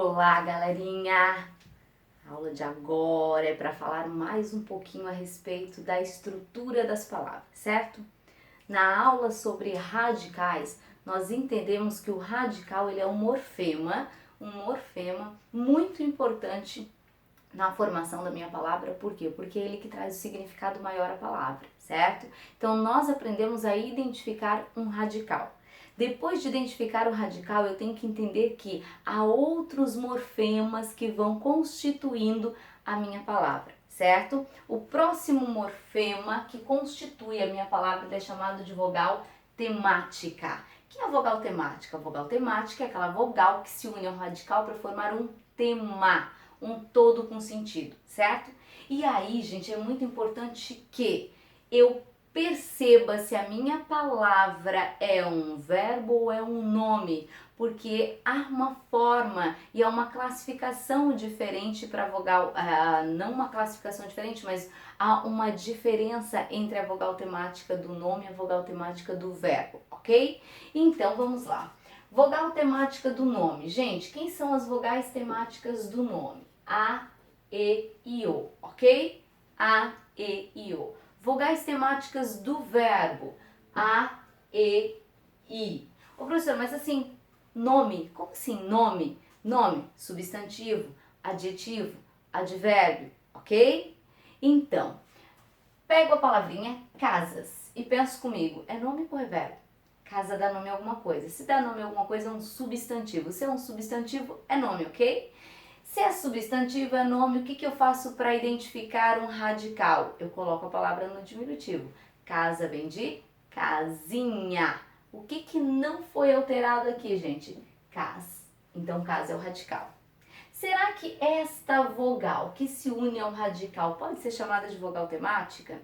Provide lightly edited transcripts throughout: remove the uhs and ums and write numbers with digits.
Olá, galerinha! A aula de agora é para falar mais um pouquinho a respeito da estrutura das palavras, certo? Na aula sobre radicais, nós entendemos que o radical ele é um morfema muito importante na formação da minha palavra. Por quê? Porque é ele que traz o significado maior à palavra, certo? Então, nós aprendemos a identificar um radical. Depois de identificar o radical, eu tenho que entender que há outros morfemas que vão constituindo a minha palavra, certo? O próximo morfema que constitui a minha palavra é chamado de vogal temática. O que é a vogal temática? A vogal temática é aquela vogal que se une ao radical para formar um tema, um todo com sentido, certo? E aí, gente, é muito importante que eu perceba se a minha palavra é um verbo ou é um nome, porque há uma forma e há uma classificação diferente para a vogal, não uma classificação diferente, mas há uma diferença entre a vogal temática do nome e a vogal temática do verbo, ok? Então, vamos lá. Vogal temática do nome. Gente, quem são as vogais temáticas do nome? A, E, I, O, ok? A, E, I, O. Vogais temáticas do verbo. A, E, I. Ô, professor, mas assim, nome, como assim nome? Nome, substantivo, adjetivo, advérbio, ok? Então, pego a palavrinha casas e penso comigo, é nome ou é verbo? Casa dá nome a alguma coisa. Se dá nome a alguma coisa, é um substantivo. Se é um substantivo, é nome, ok? Se é substantivo, é nome, o que eu faço para identificar um radical? Eu coloco a palavra no diminutivo. Casa vem de casinha. O que não foi alterado aqui, gente? Cas. Então, casa é o radical. Será que esta vogal que se une ao radical pode ser chamada de vogal temática?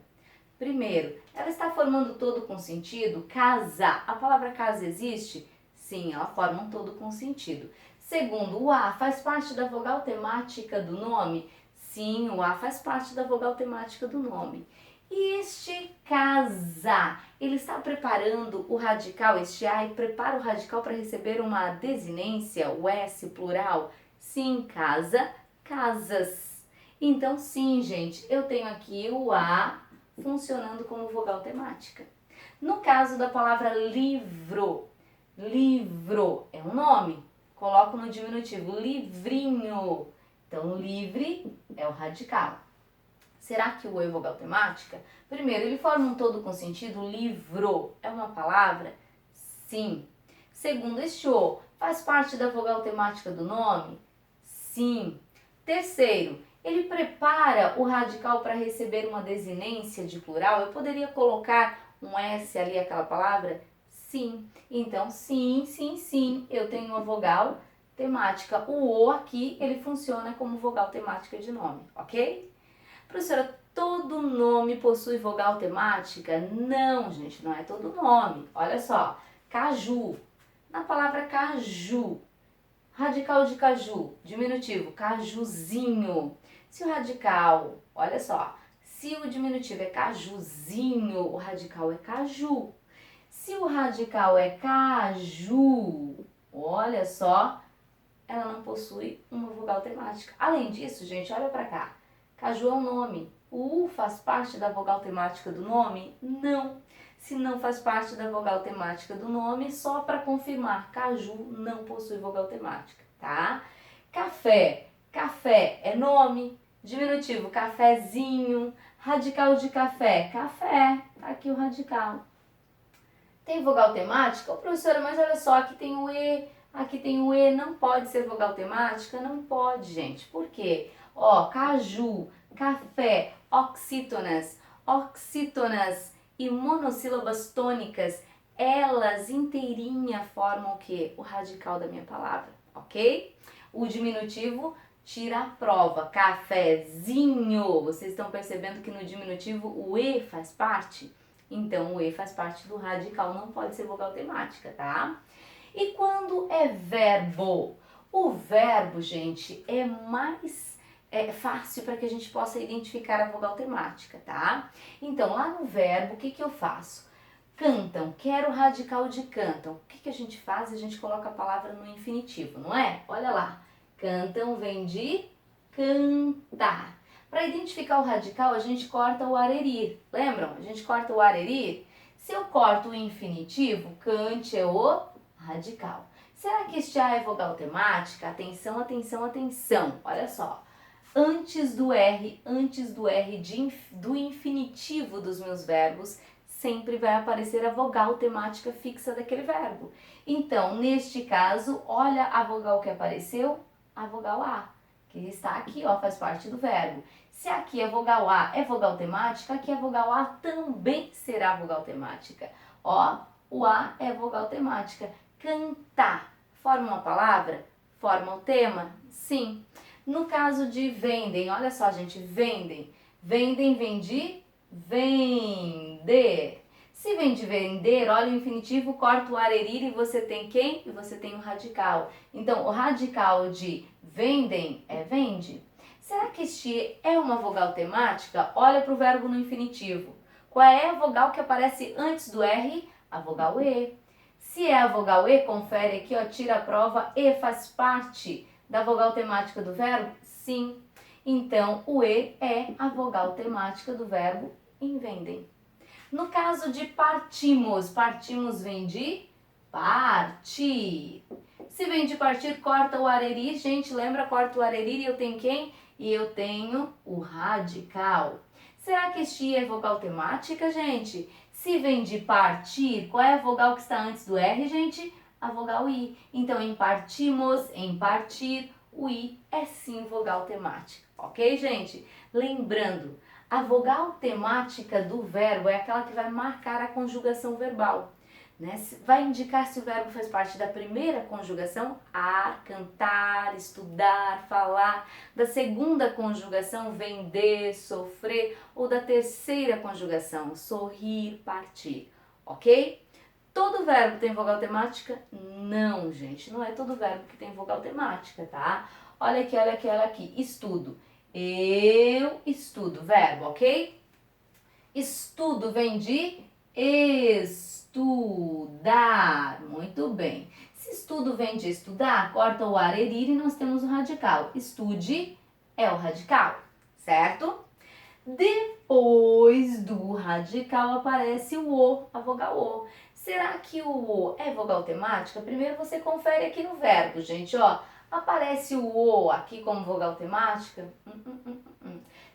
Primeiro, ela está formando todo com sentido? Casa. A palavra casa existe? Sim, ela forma um todo com sentido. Segundo, o A faz parte da vogal temática do nome? Sim, o A faz parte da vogal temática do nome. E este casa, ele está preparando o radical, este A, e prepara o radical para receber uma desinência, o S plural? Sim, casa, casas. Então, sim, gente, eu tenho aqui o A funcionando como vogal temática. No caso da palavra livro, livro é um nome, coloco no diminutivo, livrinho. Então, livre é o radical. Será que o O é vogal temática? Primeiro, ele forma um todo com sentido, livro é uma palavra? Sim. Segundo, este O faz parte da vogal temática do nome? Sim. Terceiro, ele prepara o radical para receber uma desinência de plural? Eu poderia colocar um S ali, aquela palavra? Sim. Então, sim, sim, sim, eu tenho uma vogal temática. O O aqui, ele funciona como vogal temática de nome, ok? Professora, todo nome possui vogal temática? Não, gente, não é todo nome. Olha só, caju. Na palavra caju, radical de caju, diminutivo, cajuzinho. Se o radical, olha só, se o diminutivo é cajuzinho, o radical é caju. Se o radical é caju, olha só, ela não possui uma vogal temática. Além disso, gente, olha pra cá. Caju é um nome. O U faz parte da vogal temática do nome? Não. Se não faz parte da vogal temática do nome, só para confirmar, caju não possui vogal temática, tá? Café. Café é nome. Diminutivo, cafezinho. Radical de café. Café. Tá aqui o radical. Tem vogal temática? Ô, professora, mas olha só, aqui tem o E, aqui tem o E. Não pode ser vogal temática? Não pode, gente. Por quê? Ó, caju, café, oxítonas, oxítonas e monossílabas tônicas, elas inteirinha formam o quê? O radical da minha palavra, ok? O diminutivo tira a prova, cafezinho. Vocês estão percebendo que no diminutivo o E faz parte? Então, o E faz parte do radical, não pode ser vogal temática, tá? E quando é verbo? O verbo, gente, é mais fácil para que a gente possa identificar a vogal temática, tá? Então, lá no verbo, o que eu faço? Cantam, quero o radical de cantam. O que a gente faz? A gente coloca a palavra no infinitivo, não é? Olha lá. Cantam vem de cantar. Para identificar o radical, a gente corta o arerir. Lembram? A gente corta o arerir. Se eu corto o infinitivo, cante é o radical. Será que este A é vogal temática? Atenção, atenção, atenção. Olha só. Antes do R do infinitivo dos meus verbos, sempre vai aparecer a vogal temática fixa daquele verbo. Então, neste caso, olha a vogal que apareceu, a vogal A, que está aqui, ó, faz parte do verbo. Se aqui a vogal A é vogal temática, aqui a vogal A também será vogal temática. Ó, o A é vogal temática. Cantar, forma uma palavra? Forma um tema? Sim. No caso de vendem, olha só, gente, vendem. Vendem vem de vender. Se vem de vender, olha o infinitivo, corta o arerir e você tem quem? E você tem o radical. Então, o radical de vendem é vende. Será que este é uma vogal temática? Olha para o verbo no infinitivo. Qual é a vogal que aparece antes do R? A vogal E. Se é a vogal E, confere aqui, ó, tira a prova. E faz parte da vogal temática do verbo? Sim. Então, o E é a vogal temática do verbo em vendem. No caso de partimos, partimos vem de partir. Se vem de partir, corta o arerir. Gente, lembra? Corta o arerir e eu tenho quem? E eu tenho o radical. Será que este I é vogal temática, gente? Se vem de partir, qual é a vogal que está antes do R, gente? A vogal I. Então, em partimos, em partir, o I é sim vogal temática. Ok, gente? Lembrando, a vogal temática do verbo é aquela que vai marcar a conjugação verbal, né? Vai indicar se o verbo faz parte da primeira conjugação, ar, cantar, estudar, falar, da segunda conjugação, vender, sofrer, ou da terceira conjugação, sorrir, partir, ok? Todo verbo tem vogal temática? Não, gente, não é todo verbo que tem vogal temática, tá? Olha aqui, olha aqui, olha aqui, estudo. Eu estudo, verbo, ok? Estudo vem de estudar. Muito bem. Se estudo vem de estudar, corta o arerir e nós temos o radical. Estude é o radical, certo? Depois do radical aparece o O, a vogal O. Será que o O é vogal temática? Primeiro você confere aqui no verbo, gente, ó. Aparece o O aqui como vogal temática?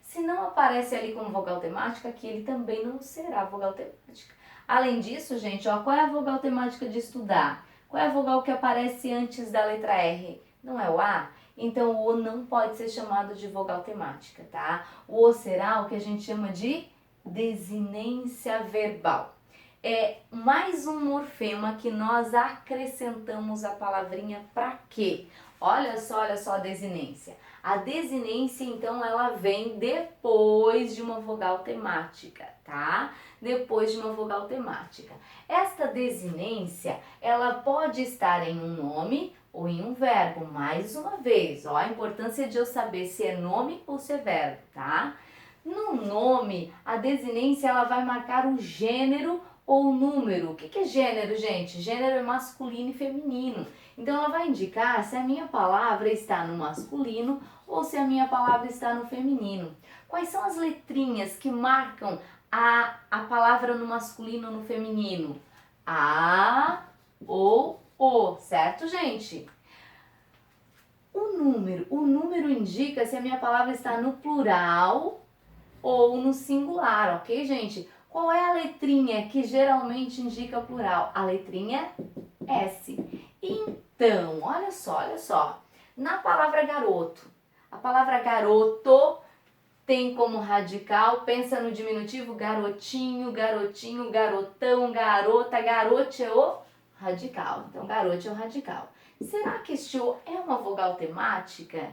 Se não aparece ali como vogal temática, aqui ele também não será vogal temática. Além disso, gente, ó, qual é a vogal temática de estudar? Qual é a vogal que aparece antes da letra R? Não é o A? Então, o O não pode ser chamado de vogal temática, tá? O O será o que a gente chama de desinência verbal. É mais um morfema que nós acrescentamos a palavrinha pra quê? Olha só a desinência. A desinência, então, ela vem depois de uma vogal temática, tá? Depois de uma vogal temática. Esta desinência, ela pode estar em um nome ou em um verbo. Mais uma vez, ó, a importância de eu saber se é nome ou se é verbo, tá? No nome, a desinência, ela vai marcar o gênero ou número. O que é gênero, gente? Gênero é masculino e feminino. Então, ela vai indicar se a minha palavra está no masculino ou se a minha palavra está no feminino. Quais são as letrinhas que marcam a palavra no masculino ou no feminino? A ou O, certo, gente? O número indica se a minha palavra está no plural ou no singular, ok, gente? Qual é a letrinha que geralmente indica plural? A letrinha S. Então, olha só. Na palavra garoto, a palavra garoto tem como radical, pensa no diminutivo, garotinho, garotinho, garotão, garota, garote é o radical. Então, garote é o radical. Será que este O é uma vogal temática?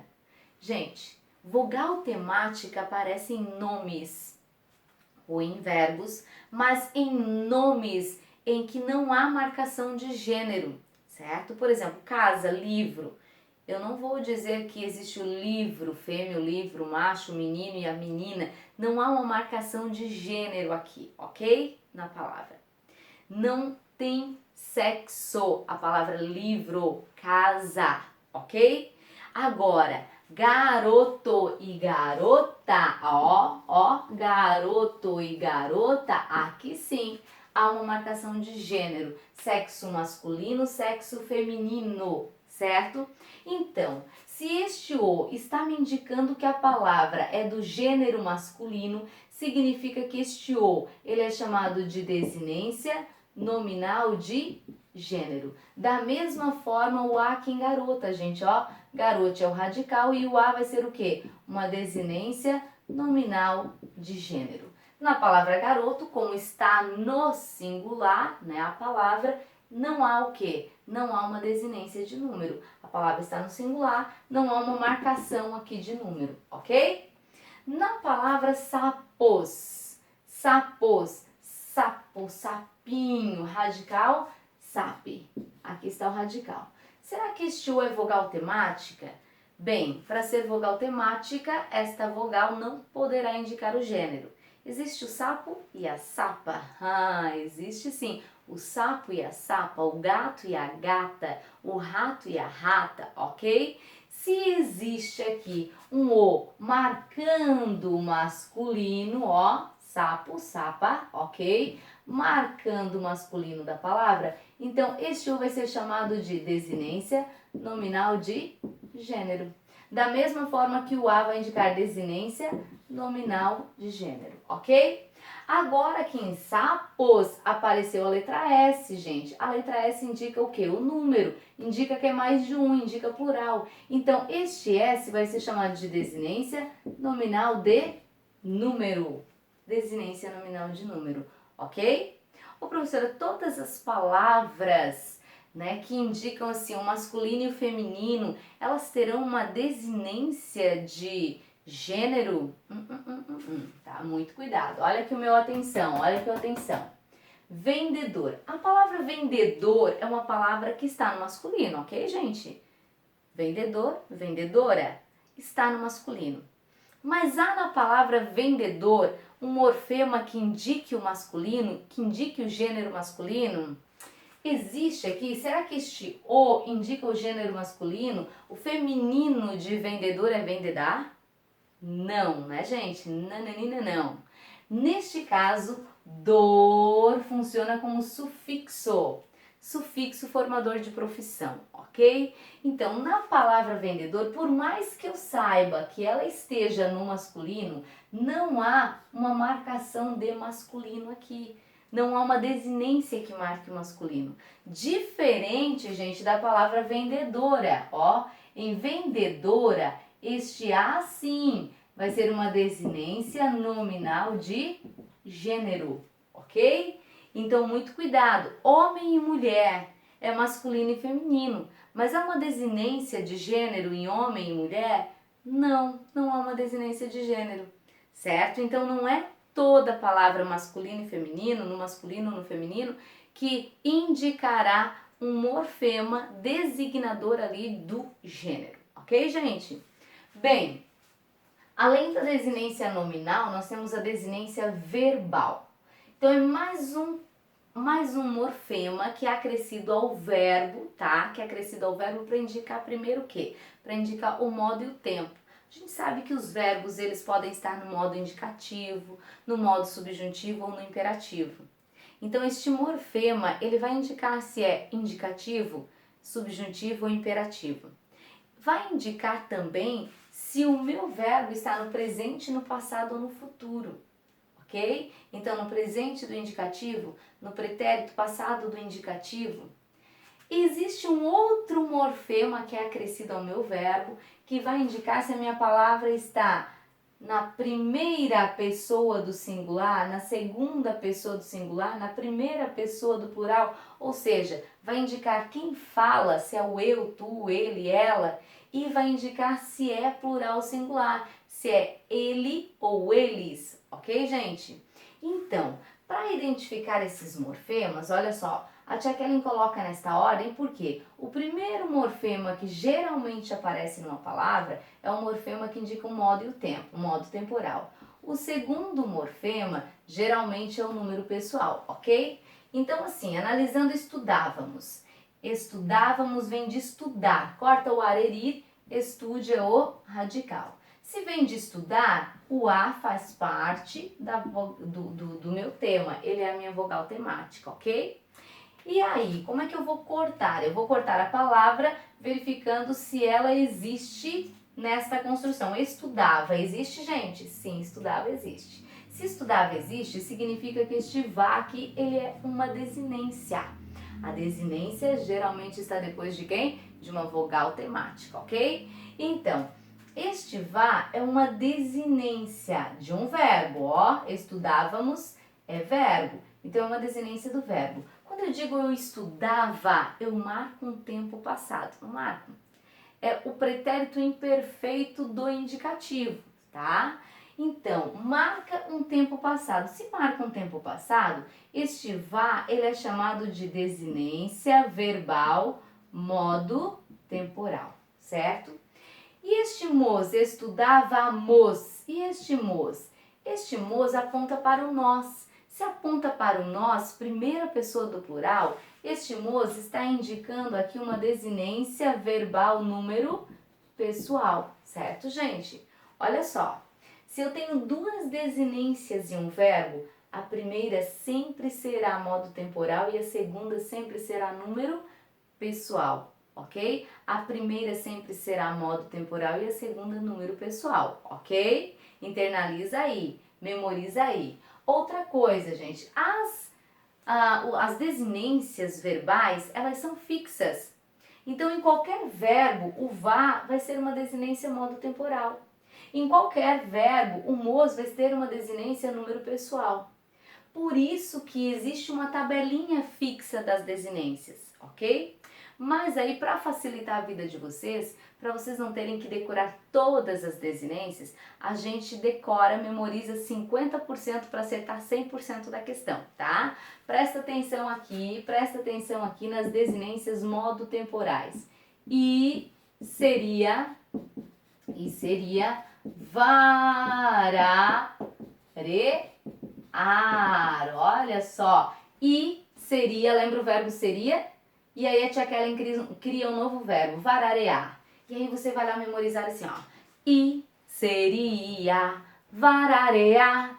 Gente, vogal temática aparece em nomes ou em verbos, mas em nomes em que não há marcação de gênero, certo? Por exemplo, casa, livro. Eu não vou dizer que existe o livro, fêmea, o livro, macho, o menino e a menina. Não há uma marcação de gênero aqui, ok? Na palavra. Não tem sexo, a palavra livro, casa, ok? Agora, garoto e garota, garoto e garota, aqui sim há uma marcação de gênero, sexo masculino, sexo feminino, certo? Então, se este o está me indicando que a palavra é do gênero masculino, significa que este o, ele é chamado de desinência nominal de gênero. Da mesma forma, o a aqui em garota, gente, garote é o radical e o a vai ser o quê? Uma desinência nominal de gênero. Na palavra garoto, como está no singular, né, a palavra, não há o quê? Não há uma desinência de número. A palavra está no singular, não há uma marcação aqui de número, ok? Na palavra sapos, sapos, sapo, sapinho, radical, sape. Aqui está o radical. Será que este o é vogal temática? Bem, para ser vogal temática, esta vogal não poderá indicar o gênero. Existe o sapo e a sapa? Existe sim. O sapo e a sapa, o gato e a gata, o rato e a rata, ok? Se existe aqui um o marcando o masculino, sapo, sapa, ok? Marcando o masculino da palavra, então este o vai ser chamado de desinência nominal de gênero. Da mesma forma que o a vai indicar desinência nominal de gênero, ok? Agora aqui em sapos apareceu a letra S, gente. A letra S indica o quê? O número. Indica que é mais de um, indica plural. Então, este S vai ser chamado de desinência nominal de número. Desinência nominal de número, ok? Ô, professora, todas as palavras, né, que indicam assim o masculino e o feminino, elas terão uma desinência de gênero? Tá? Muito cuidado. Olha aqui o meu atenção, olha aqui a atenção. Vendedor. A palavra vendedor é uma palavra que está no masculino, ok, gente? Vendedor, vendedora, está no masculino. Mas há na palavra vendedor um morfema que indique o masculino, que indique o gênero masculino? Existe aqui, será que este o indica o gênero masculino? O feminino de vendedor é vendedar? Não, né, gente? Não. Neste caso, dor funciona como sufixo. Sufixo formador de profissão, ok? Então, na palavra vendedor, por mais que eu saiba que ela esteja no masculino, não há uma marcação de masculino aqui. Não há uma desinência que marque o masculino. Diferente, gente, da palavra vendedora, Em vendedora, este a sim vai ser uma desinência nominal de gênero, ok? Então, muito cuidado. Homem e mulher é masculino e feminino, mas há uma desinência de gênero em homem e mulher? Não há uma desinência de gênero, certo? Então, não é toda palavra masculino e feminino, no masculino ou no feminino, que indicará um morfema designador ali do gênero, ok, gente? Bem, além da desinência nominal, nós temos a desinência verbal. Então, é mais um morfema que é acrescido ao verbo, tá? Que é acrescido ao verbo para indicar primeiro o quê? Para indicar o modo e o tempo. A gente sabe que os verbos, eles podem estar no modo indicativo, no modo subjuntivo ou no imperativo. Então, este morfema, ele vai indicar se é indicativo, subjuntivo ou imperativo. Vai indicar também se o meu verbo está no presente, no passado ou no futuro, ok? Então, no presente do indicativo, no pretérito passado do indicativo. Existe um outro morfema que é acrescido ao meu verbo, que vai indicar se a minha palavra está na primeira pessoa do singular, na segunda pessoa do singular, na primeira pessoa do plural, ou seja, vai indicar quem fala, se é o eu, tu, ele, ela, e vai indicar se é plural ou singular, se é ele ou eles, ok, gente? Então, para identificar esses morfemas, olha só, a tia Kellen coloca nesta ordem porque o primeiro morfema que geralmente aparece numa palavra é o morfema que indica o modo e o tempo, o modo temporal. O segundo morfema geralmente é o número pessoal, ok? Então, assim, analisando estudávamos. Estudávamos vem de estudar, corta o arerir Estude é o radical. Se vem de estudar, o A faz parte do meu tema. Ele é a minha vogal temática, ok? E aí, como é que eu vou cortar? Eu vou cortar a palavra verificando se ela existe nesta construção. Estudava, existe, gente? Sim, estudava, existe. Se estudava existe, significa que este vá aqui, ele é uma desinência. A desinência geralmente está depois de quem? De uma vogal temática, ok? Então, este vá é uma desinência de um verbo, ó. Estudávamos é verbo, então é uma desinência do verbo. Quando eu digo eu estudava, eu marco um tempo passado, não marco? É o pretérito imperfeito do indicativo, tá? Então, marca um tempo passado. Se marca um tempo passado, este vá, ele é chamado de desinência verbal modo temporal, certo? E este mos, estudávamos. E este mos? Este mos aponta para o nós. Se aponta para o nós, primeira pessoa do plural, este mos está indicando aqui uma desinência verbal número pessoal, certo, gente? Olha só, se eu tenho duas desinências em um verbo, a primeira sempre será modo temporal e a segunda sempre será número pessoal, ok? A primeira sempre será modo temporal e a segunda número pessoal, ok? Internaliza aí, memoriza aí. Outra coisa, gente, as desinências verbais, elas são fixas. Então, em qualquer verbo, o vá vai ser uma desinência modo temporal. Em qualquer verbo, o mos vai ter uma desinência número pessoal. Por isso que existe uma tabelinha fixa das desinências, ok? Mas aí, para facilitar a vida de vocês, para vocês não terem que decorar todas as desinências, a gente decora, memoriza 50% para acertar 100% da questão, tá? Presta atenção aqui nas desinências modo temporais. E seria varar, olha só. E seria, lembra o verbo seria? E aí a tia Kellen cria um novo verbo, vararear. E aí você vai lá memorizar assim, ó. E seria vararear.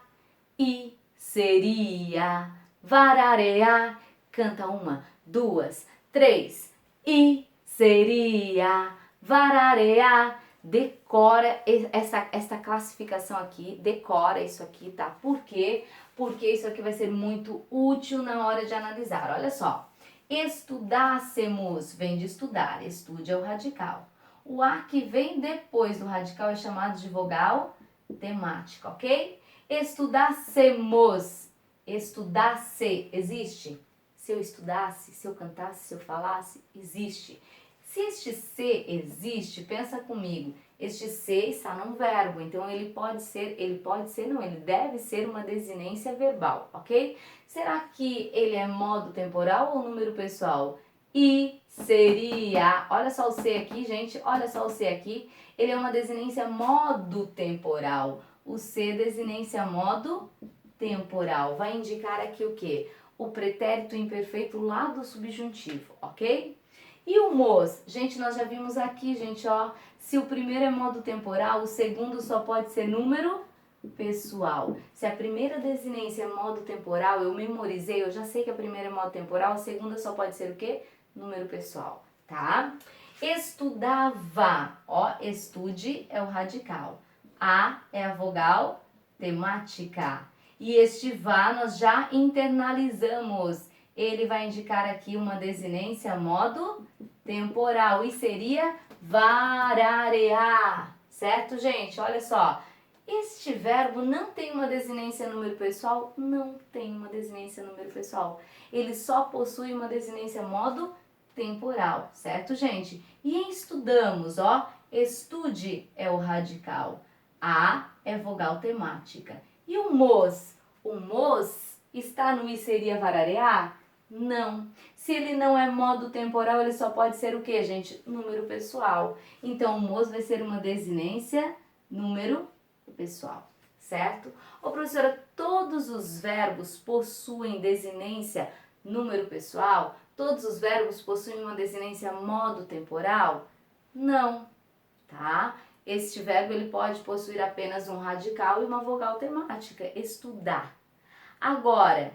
E seria vararear. Canta uma, duas, três. E seria vararear. Decora essa classificação aqui, decora isso aqui, tá? Por quê? Porque isso aqui vai ser muito útil na hora de analisar. Olha só. Estudássemos vem de estudar, estude é o radical. O A que vem depois do radical é chamado de vogal temática, ok? Estudássemos, estudasse, existe? Se eu estudasse, se eu cantasse, se eu falasse, existe. Se este se existe, pensa comigo, este se está num verbo, então ele deve ser uma desinência verbal, ok? Será que ele é modo temporal ou número pessoal? E seria, olha só o se aqui, gente, olha só o se aqui, ele é uma desinência modo temporal. O se desinência modo temporal, vai indicar aqui o quê? O pretérito imperfeito lá do subjuntivo, ok? E o mos? Gente, nós já vimos aqui, gente, ó, se o primeiro é modo temporal, o segundo só pode ser número pessoal. Se a primeira desinência é modo temporal, eu memorizei, eu já sei que a primeira é modo temporal, a segunda só pode ser o quê? Número pessoal, tá? Estudava, ó, estude é o radical. A é a vogal temática. E este vá nós já internalizamos. Ele vai indicar aqui uma desinência modo temporal e seria vararear, certo, gente? Olha só, este verbo não tem uma desinência número pessoal? Não tem uma desinência número pessoal. Ele só possui uma desinência modo temporal, certo, gente? E em estudamos, ó, estude é o radical. A é vogal temática. E o mos? O mos está no e seria vararear? Não. Se ele não é modo temporal, ele só pode ser o que, gente? Número pessoal. Então, o mos vai ser uma desinência número pessoal, certo? Ô, professora, todos os verbos possuem desinência número pessoal? Todos os verbos possuem uma desinência modo temporal? Não. este verbo ele pode possuir apenas um radical e uma vogal temática, estudar. Agora,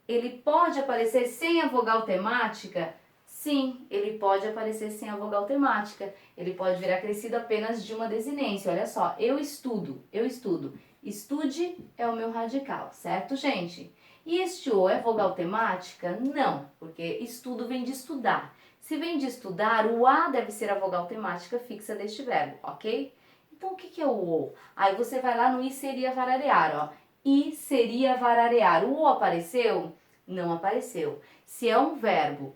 ele pode aparecer sem a vogal temática? Sim, ele pode aparecer sem a vogal temática. Ele pode vir acrescido apenas de uma desinência. Olha só, eu estudo, eu estudo. Estude é o meu radical, certo, gente? E este o é vogal temática? Não, porque estudo vem de estudar. Se vem de estudar, o a deve ser a vogal temática fixa deste verbo, ok? Então, o que é o o? Aí você vai lá no i seria vararear, ó. I seria vararear. O o apareceu? Não apareceu. Se é um verbo,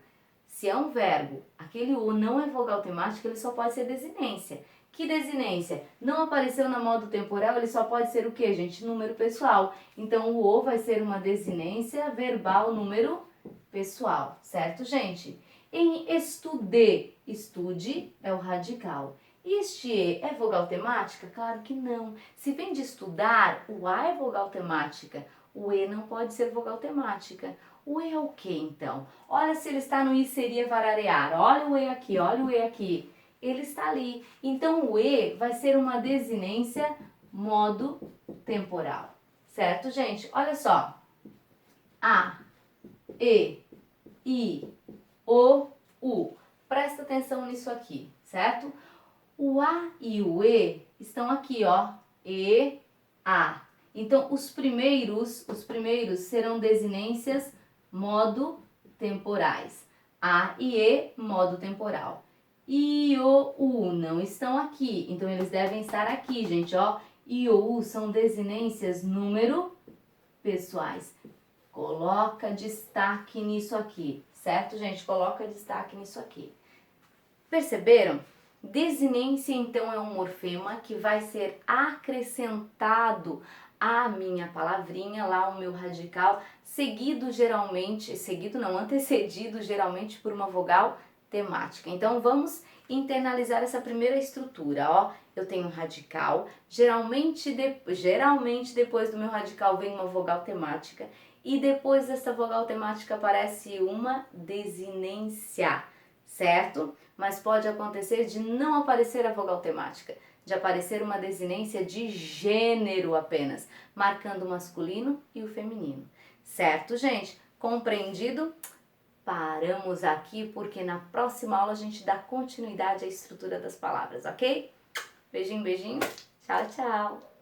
aquele o não é vogal temática, ele só pode ser desinência. Que desinência? Não apareceu na modo temporal, ele só pode ser o quê, gente? Número pessoal. Então, o o vai ser uma desinência verbal número pessoal, certo, gente? Em estude, estude é o radical. Este e é vogal temática? Claro que não. Se vem de estudar, o a é vogal temática. O e não pode ser vogal temática. O e é o que então? Olha se ele está no i seria vararear. Olha o e aqui, olha o e aqui. Ele está ali. Então o e vai ser uma desinência modo temporal. Certo, gente? Olha só. A, e, i, o, u. Presta atenção nisso aqui, certo? O a e o e estão aqui, ó. E, a. Então, os primeiros serão desinências modo temporais. A e e, modo temporal. I, o, u não estão aqui. Então, eles devem estar aqui, gente, ó. I, o, u são desinências número pessoais. Coloca destaque nisso aqui, certo, gente? Coloca destaque nisso aqui. Perceberam? Desinência, então, é um morfema que vai ser acrescentado à minha palavrinha, lá o meu radical, antecedido geralmente por uma vogal temática. Então, vamos internalizar essa primeira estrutura, ó. Eu tenho um radical, geralmente depois do meu radical vem uma vogal temática e depois dessa vogal temática aparece uma desinência, certo? Mas pode acontecer de não aparecer a vogal temática, de aparecer uma desinência de gênero apenas, marcando o masculino e o feminino. Certo, gente? Compreendido? Paramos aqui porque na próxima aula a gente dá continuidade à estrutura das palavras, ok? Beijinho, beijinho. Tchau, tchau.